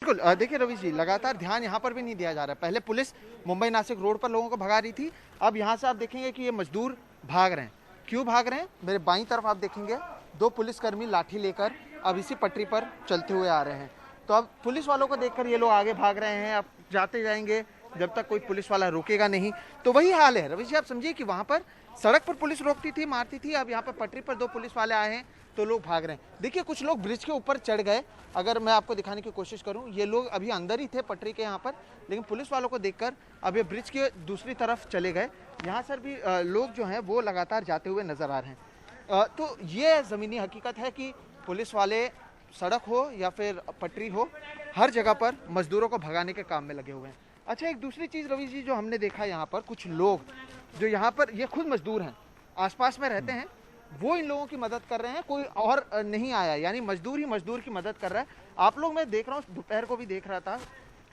बिल्कुल देखिए रवि जी, लगातार ध्यान यहाँ पर भी नहीं दिया जा रहा है। पहले पुलिस मुंबई नासिक रोड पर लोगों को भगा रही थी, अब यहाँ से आप देखेंगे कि ये मजदूर भाग रहे हैं। क्यों भाग रहे हैं? मेरे बाईं तरफ आप देखेंगे 2 पुलिसकर्मी लाठी लेकर अब इसी पटरी पर चलते हुए आ रहे हैं। तो अब पुलिस वालों को देखकर ये लोग आगे भाग रहे हैं। अब जाते जाएंगे जब तक कोई पुलिस वाला रोकेगा नहीं। तो वही हाल है रवि जी, आप समझिए कि वहाँ पर सड़क पर पुलिस रोकती थी, मारती थी, अब यहाँ पर पटरी पर 2 पुलिस वाले आए हैं तो लोग भाग रहे हैं। देखिए कुछ लोग ब्रिज के ऊपर चढ़ गए। अगर मैं आपको दिखाने की कोशिश करूं, ये लोग अभी अंदर ही थे पटरी के यहाँ पर, लेकिन पुलिस वालों को देखकर अब ये ब्रिज के दूसरी तरफ चले गए। यहाँ से भी लोग जो हैं वो लगातार जाते हुए नजर आ रहे हैं। तो ये ज़मीनी हकीकत है कि पुलिस वाले सड़क हो या फिर पटरी हो, हर जगह पर मजदूरों को भगाने के काम में लगे हुए हैं। अच्छा, एक दूसरी चीज़ रवि जी जो हमने देखा, यहाँ पर कुछ लोग जो यहाँ पर ये खुद मजदूर हैं, आसपास में रहते हैं, वो इन लोगों की मदद कर रहे हैं। कोई और नहीं आया, यानी मजदूर ही मजदूर की मदद कर रहा है। आप लोग, मैं देख रहा हूँ, दोपहर को भी देख रहा था,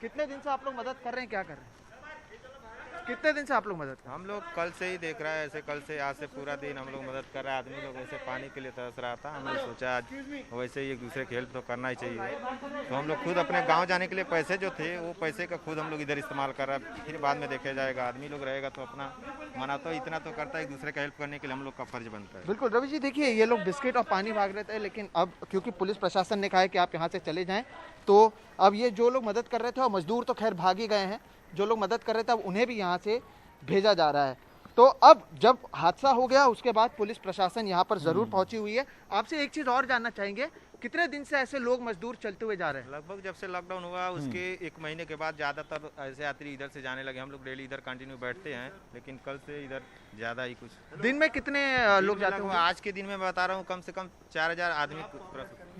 कितने दिन से आप लोग मदद कर रहे हैं, क्या कर रहे हैं? कितने दिन से आप लोग मदद कर रहे हैं? हम लोग कल से ही देख रहा है, ऐसे कल से आज से पूरा दिन हम लोग मदद कर रहे हैं। आदमी लोग ऐसे पानी के लिए तरस रहा था, हम लोग सोचा आज वैसे ही एक दूसरे की हेल्प तो करना ही चाहिए। तो हम लोग खुद अपने गांव जाने के लिए पैसे जो थे वो पैसे का खुद हम लोग इधर इस्तेमाल कर रहे हैं, फिर बाद में देखा जाएगा। आदमी लोग रहेगा तो अपना मना तो इतना तो करता है, एक दूसरे का हेल्प करने के लिए हम लोग का फर्ज बनता है। बिल्कुल रवि जी, देखिए ये लोग बिस्किट और पानी मांग रहे थे, लेकिन अब क्योंकि पुलिस प्रशासन ने कहा है कि आप यहाँ से चले जाएं, तो अब ये जो लोग मदद कर रहे थे, और मजदूर तो खैर भाग ही गए हैं, जो लोग मदद कर रहे थे अब उन्हें भी यहाँ से भेजा जा रहा है। तो अब जब हादसा हो गया उसके बाद पुलिस प्रशासन यहाँ पर जरूर पहुंची हुई है। आपसे एक चीज और जानना चाहेंगे, कितने दिन से ऐसे लोग मजदूर चलते हुए जा रहे हैं? लगभग जब से लॉकडाउन हुआ उसके 1 महीने के बाद ज़्यादातर ऐसे यात्री इधर से जाने लगे। हम लोग डेली इधर कंटिन्यू बैठते हैं, लेकिन कल से इधर ज़्यादा ही कुछ। दिन में कितने लोग जाते हैं? आज के दिन में मैं बता रहा हूँ कम से कम 4000 आदमी।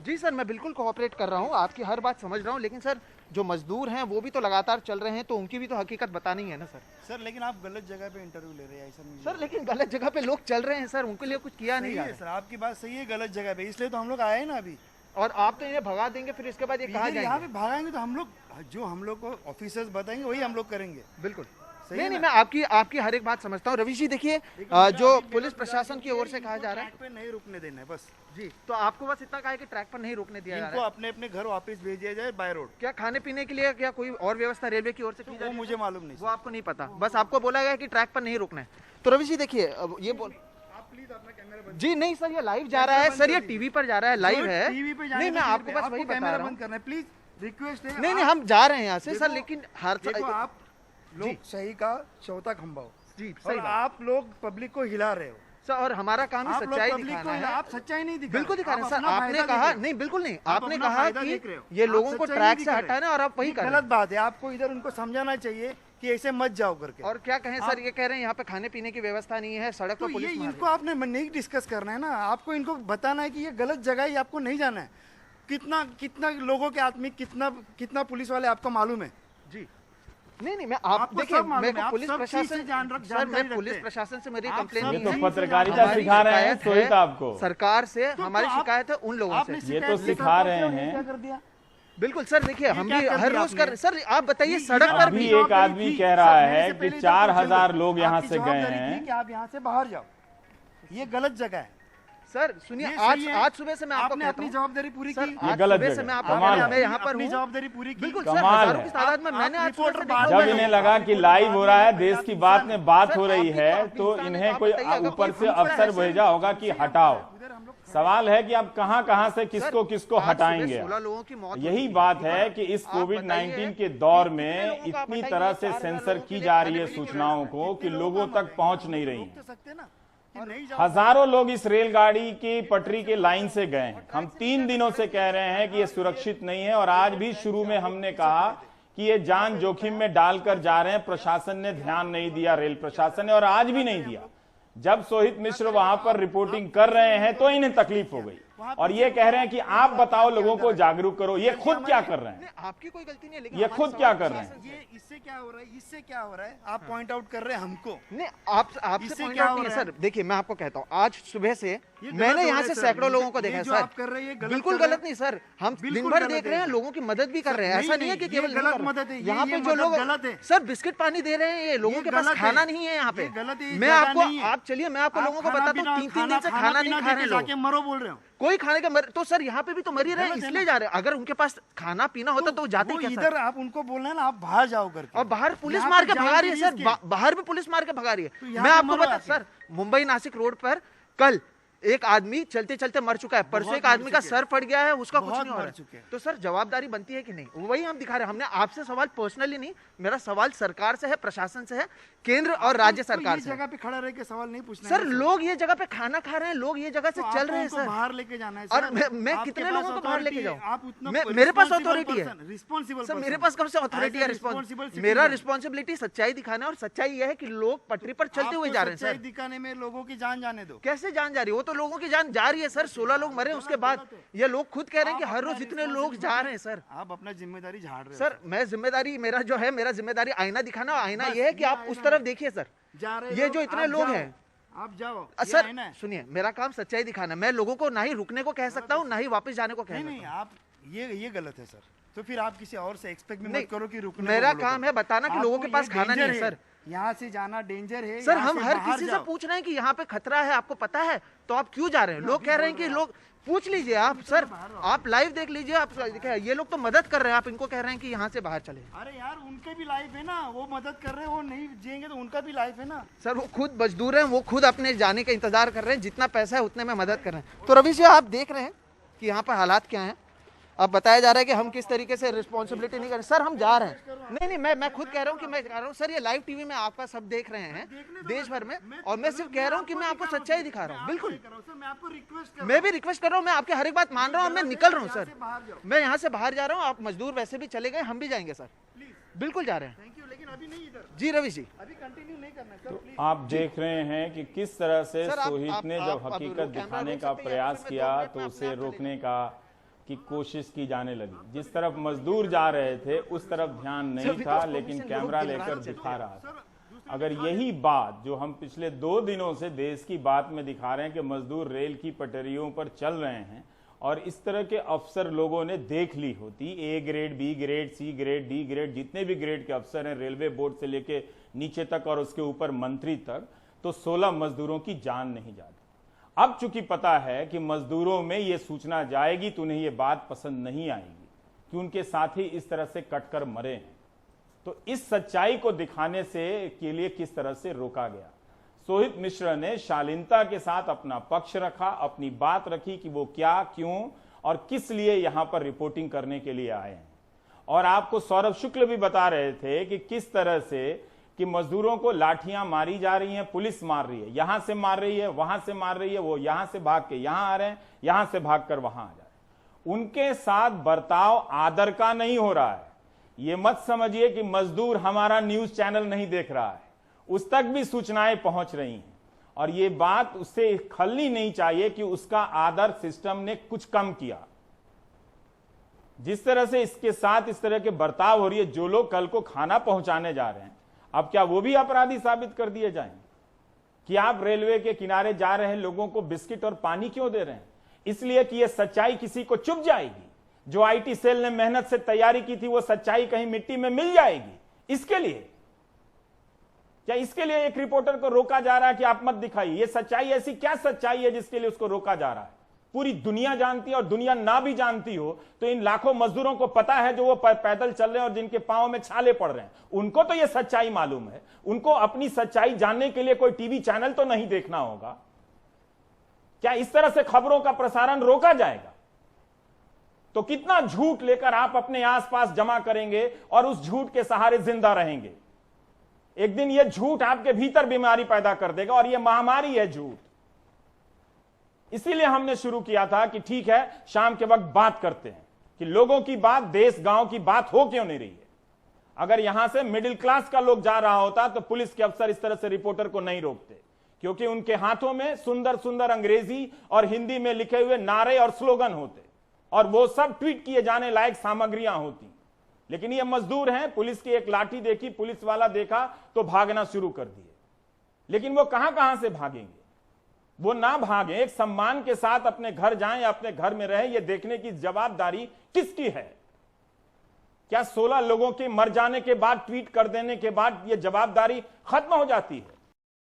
जी सर, मैं बिल्कुल कोऑपरेट कर रहा हूँ, आपकी हर बात समझ रहा हूँ, लेकिन सर जो मजदूर हैं वो भी तो लगातार चल रहे हैं, तो उनकी भी तो हकीकत बतानी है ना सर। सर लेकिन आप गलत जगह पे इंटरव्यू ले रहे हैं, ऐसा नहीं सर लेकिन गलत जगह पे लोग चल रहे हैं सर, उनके लिए कुछ किया नहीं है सर। आपकी बात सही है, गलत जगह पे, इसलिए तो हम लोग आए हैं ना अभी। और आप तो इन्हें भगा देंगे, फिर इसके बाद ये कहा यहाँ पे भगाएंगे तो हम लोग, जो हम लोग को ऑफिसर्स बताएंगे वही हम लोग करेंगे। बिल्कुल नहीं, मैं आपकी हर एक बात समझता हूँ रवि जी। देखिए जो पुलिस प्रशासन की ओर से कहा जा रहा है, ट्रैक पे नहीं रुकने देना है बस जी, तो आपको बस इतना कहा है कि ट्रैक पर नहीं रुकने दिया जा रहा है। अपने अपने घर वापस भेज दिया जाए बाय रोड। क्या खाने पीने के लिए क्या कोई और व्यवस्था रेलवे की ओर से की जा रही है? वो मुझे मालूम नहीं, वो आपको नहीं पता, बस आपको बोला गया कि ट्रैक पर नहीं रुकना है। तो रवि जी देखिए, अब ये बोल जी नहीं सर, ये लाइव जा रहा है सर, ये टीवी पर जा रहा है, लाइव है। नहीं, मैं आपको बस वही बता रहा हूँ, प्लीज रिक्वेस्ट है। नहीं हम जा रहे हैं यहाँ से सर, लेकिन हर आप लोग सही का चौथा खंभा हो जी, सही आप लोग पब्लिक को हिला रहे हो सर, और हमारा काम ही सच्चाई दिखाना है। आप सच्चाई नहीं दिखा, बिल्कुल दिखा रहे हैं सर। आपने कहा नहीं, बिल्कुल नहीं, आपने कहा कि ये लोगों को ट्रैक से हटाना और आप वही कर रहे हैं। गलत बात है, आपको इधर उनको समझाना चाहिए कि ऐसे मत जाओ करके। और क्या कहें सर, ये कह रहे हैं यहाँ पे खाने पीने की व्यवस्था नहीं है, सड़क पर पुलिस। इनको आपने नहीं डिस्कस करना है ना, आपको इनको बताना है कि ये गलत जगह है, आपको नहीं जाना है। कितना लोगों के आदमी, कितना पुलिस वाले आपको मालूम है जी। नहीं मैं आप देखिए, मेरे को पुलिस प्रशासन सर, मैं पुलिस प्रशासन से मेरी कंप्लेन नहीं है, पत्रकारिता सिखा रहे हैं सोहित आपको। सरकार से हमारी शिकायत है उन लोगों से, ये तो सिखा रहे हैं। बिल्कुल सर, देखिए हम भी हर रोज कर सर, आप बताइए सड़क पर भी एक आदमी कह रहा है कि 4000 लोग यहाँ से गए हैं कि आप यहाँ से बाहर जाओ, ये गलत जगह है सर। सुनिए, आज सुबह से मैं आपको कहता हूं, जवाबदारी पूरी की, ये गलत सुबह से मैं आपको मैं यहाँ पर हूँ, जवाबदारी पूरी की। बिल्कुल सर, हजारों की तादाद में मैंने आज जब इन्हें लगा कि लाइव हो रहा है, देश की बात में बात हो रही है, तो इन्हें कोई ऊपर से अफसर भेजा होगा कि हटाओ। सवाल है कि आप कहां से किसको हटाएंगे। यही बात है कि इस कोविड-19 के दौर में इतनी तरह से सेंसर की जा रही है सूचनाओं को कि लोगों तक पहुंच नहीं रही। हजारों लोग इस रेलगाड़ी की पटरी के लाइन से गए। हम 3 दिनों से कह रहे हैं कि ये सुरक्षित नहीं है, और आज भी शुरू में हमने कहा कि ये जान जोखिम में डालकर जा रहे हैं। प्रशासन ने ध्यान नहीं दिया, रेल प्रशासन ने, और आज भी नहीं दिया। जब सोहित मिश्र वहां पर रिपोर्टिंग कर रहे हैं तो इन्हें तकलीफ हो गई, और ये कह रहे हैं कि आप बताओ, लोगों को जागरूक करो। ये खुद क्या कर रहे हैं? आपकी कोई गलती नहीं है, लेकिन ये खुद क्या कर रहे हैं? ये इससे क्या हो रहा है, इससे क्या हो रहा है, आप पॉइंट आउट कर रहे हैं हमको। नहीं, आपसे पॉइंट आउट नहीं है सर। देखिए मैं आपको कहता हूँ, आज सुबह से मैंने यहाँ से सैकड़ों लोगों को देखा है सर। बिल्कुल गलत नहीं सर, हम दिन भर देख रहे हैं, लोगों की मदद भी कर रहे हैं। ऐसा नहीं है कि केवल गलत मदद है, यहाँ पे जो लोग सर बिस्किट पानी दे रहे हैं, ये लोगों के पास खाना नहीं है यहाँ पे। मैं आपको, आप चलिए मैं आपको लोगों को बताता हूँ, 3 दिन से खाना नहीं खा रहे लोग। मरो बोल रहे हो, कोई खाने का तो सर यहाँ पे भी तो मर ही रहे हैं, इसलिए जा रहे हैं। अगर उनके पास खाना पीना होता तो जाते क्या इधर आप उनको बोलना है ना, आप बाहर जाओ करके। और बाहर पुलिस मार के भगा रही है सर, बाहर भी पुलिस मार के भगा रही है। मैं आपको बता सर, मुंबई नासिक रोड पर कल एक आदमी चलते चलते मर चुका है, परसों एक आदमी का सर फट गया है, उसका कुछ नहीं हो रहा है। तो सर जवाबदारी बनती है कि नहीं, वही हम दिखा रहे हैं। हमने आपसे सवाल पर्सनली नहीं, मेरा सवाल सरकार से है, प्रशासन से है, केंद्र और राज्य सरकार से। जगह पे खड़ा रह के सवाल नहीं पूछना सर। लोग ये जगह पे खाना खा रहे हैं, लोग ये जगह से चल रहे हैं सर, बाहर लेके जाना है। और मैं कितने लोगों को बाहर लेके जाऊं? मेरे पास अथॉरिटी है रिस्पॉन्सिबल सर, मेरे पास कब से अथॉरिटी है? मेरा रिस्पॉन्सिबिलिटी सच्चाई दिखाना है, और सच्चाई यह है कि लोग पटरी पर चलते हुए जा रहे हैं सर। दिखाने में लोगों की जान जाने दो। कैसे जान जा रही है? वो तो लोगों की जान जा रही है सर, 16 लोग मरे उसके बाद। ये लोग खुद कह रहे हैं कि हर रोज इतने लोग जा रहे हैं सर। आप अपना जिम्मेदारी झाड़ रहे हो सर। मैं जिम्मेदारी, मेरा जो है, मेरा जिम्मेदारी आईना दिखाना। आईना ये है कि आप उस तरफ देखिए सर, ये जो इतने लोग हैं, आप जाओ सर। सुनिए, मेरा काम सच्चाई दिखाना। मैं लोगों को ना ही रुकने को कह सकता हूँ, ना ही वापस जाने को कह सकता हूँ। नहीं, आप ये गलत है सर। तो फिर आप किसी और से एक्सपेक्ट मत करो कि रुकने। मेरा काम है बताना कि लोगों के पास खाना नहीं है सर। यहाँ से जाना डेंजर है सर। हम हर किसी से पूछ रहे हैं कि यहाँ पे खतरा है, आपको पता है, तो आप क्यों जा रहे हैं? लोग कह रहे हैं कि लोग, पूछ लीजिए आप सर, आप लाइव देख लीजिए। आप ये लोग तो मदद कर रहे हैं, आप इनको कह रहे हैं कि यहाँ से बाहर चले। अरे यार, उनके भी लाइफ है ना, वो मदद कर रहे हैं, वो नहीं जिएंगे तो उनका भी लाइफ है ना सर। वो खुद मजदूर हैं, वो खुद अपने जाने का इंतजार कर रहे हैं, जितना पैसा है उतने में मदद कर रहे हैं। तो रवि जी, आप देख रहे हैं कि यहाँ पर हालात क्या हैं। अब बताया जा रहा है कि हम किस तरीके से रिस्पॉन्सिबिलिटी नहीं कर रहे। सर हम जा रहे हैं। नहीं, मैं खुद कह रहा हूँ कि मैं जा रहा हूँ सर। ये लाइव टीवी में आपका सब देख रहे हैं देश भर में, और मैं सिर्फ कह रहा हूँ कि मैं आपको सच्चाई दिखा रहा हूँ। बिल्कुल, मैं भी रिक्वेस्ट कर रहा हूँ, मैं आपके हर एक बात मान रहा हूँ, मैं निकल रहा हूँ सर। मैं यहाँ से बाहर जा रहा हूँ, आप मजदूर वैसे भी चले गए, हम भी जाएंगे सर, बिल्कुल जा रहे हैं। लेकिन अभी नहीं इधर। जी रवि जी, अभी कंटिन्यू नहीं करना सर, प्लीज। आप देख रहे हैं कि किस तरह से सोहित ने जब हकीकत दिखाने का प्रयास किया तो उसे रोकने का की कोशिश की जाने लगी। जिस तरफ मजदूर जा रहे थे उस तरफ ध्यान नहीं था, लेकिन कैमरा लेकर दिखा रहा था। अगर यही बात जो हम पिछले 2 दिनों से देश की बात में दिखा रहे हैं कि मजदूर रेल की पटरियों पर चल रहे हैं, और इस तरह के अफसर लोगों ने देख ली होती, A grade, B grade, C grade, D grade, जितने भी ग्रेड के अफसर हैं रेलवे बोर्ड से लेके नीचे तक और उसके ऊपर मंत्री तक, तो 16 मजदूरों की जान नहीं जाती। अब चूंकि पता है कि मजदूरों में ये सूचना जाएगी तो उन्हें ये बात पसंद नहीं आएगी कि उनके साथी इस तरह से कटकर मरे हैं, तो इस सच्चाई को दिखाने से के लिए किस तरह से रोका गया। सोहित मिश्र ने शालीनता के साथ अपना पक्ष रखा, अपनी बात रखी कि वो क्या, क्यों और किस लिए यहां पर रिपोर्टिंग करने के लिए आए हैं। और आपको सौरभ शुक्ल भी बता रहे थे कि किस तरह से कि मजदूरों को लाठियां मारी जा रही हैं, पुलिस मार रही है, यहां से मार रही है, वहां से मार रही है, वो यहां से भाग के यहां आ रहे हैं, यहां से भागकर वहां आ जा रहे हैं। उनके साथ बर्ताव आदर का नहीं हो रहा है। ये मत समझिए कि मजदूर हमारा न्यूज चैनल नहीं देख रहा है, उस तक भी सूचनाएं पहुंच रही हैं, और ये बात उससे खलनी नहीं चाहिए कि उसका आदर सिस्टम ने कुछ कम किया। जिस तरह से इसके साथ इस तरह के बर्ताव हो रही है, जो लोग कल को खाना पहुंचाने जा रहे हैं, अब क्या वो भी अपराधी साबित कर दिए जाएंगे कि आप रेलवे के किनारे जा रहे लोगों को बिस्किट और पानी क्यों दे रहे हैं? इसलिए कि ये सच्चाई किसी को चुभ जाएगी। जो आईटी सेल ने मेहनत से तैयारी की थी वो सच्चाई कहीं मिट्टी में मिल जाएगी। इसके लिए क्या, इसके लिए एक रिपोर्टर को रोका जा रहा है कि आप मत दिखाइए? ये सच्चाई, ऐसी क्या सच्चाई है जिसके लिए उसको रोका जा रहा है? पूरी दुनिया जानती है, और दुनिया ना भी जानती हो तो इन लाखों मजदूरों को पता है जो वो पैदल चल रहे हैं और जिनके पांव में छाले पड़ रहे हैं, उनको तो ये सच्चाई मालूम है। उनको अपनी सच्चाई जानने के लिए कोई टीवी चैनल तो नहीं देखना होगा। क्या इस तरह से खबरों का प्रसारण रोका जाएगा? तो कितना झूठ लेकर आप अपने आसपास जमा करेंगे और उस झूठ के सहारे जिंदा रहेंगे? एक दिन यह झूठ आपके भीतर बीमारी पैदा कर देगा, और यह महामारी है झूठ। इसीलिए हमने शुरू किया था कि ठीक है, शाम के वक्त बात करते हैं कि लोगों की बात, देश गांव की बात हो क्यों नहीं रही है। अगर यहां से मिडिल क्लास का लोग जा रहा होता तो पुलिस के अफसर इस तरह से रिपोर्टर को नहीं रोकते, क्योंकि उनके हाथों में सुंदर सुंदर अंग्रेजी और हिंदी में लिखे हुए नारे और स्लोगन होते, और वो सब ट्वीट किए जाने लायक सामग्रियां होती। लेकिन ये मजदूर हैं, पुलिस की एक लाठी देखी, पुलिस वाला देखा तो भागना शुरू कर दिए। लेकिन वो कहां कहां से भागेंगे? वो ना भागें, एक सम्मान के साथ अपने घर जाएं या अपने घर में रहें, ये देखने की जवाबदारी किसकी है? क्या 16 लोगों के मर जाने के बाद ट्वीट कर देने के बाद ये जवाबदारी खत्म हो जाती है?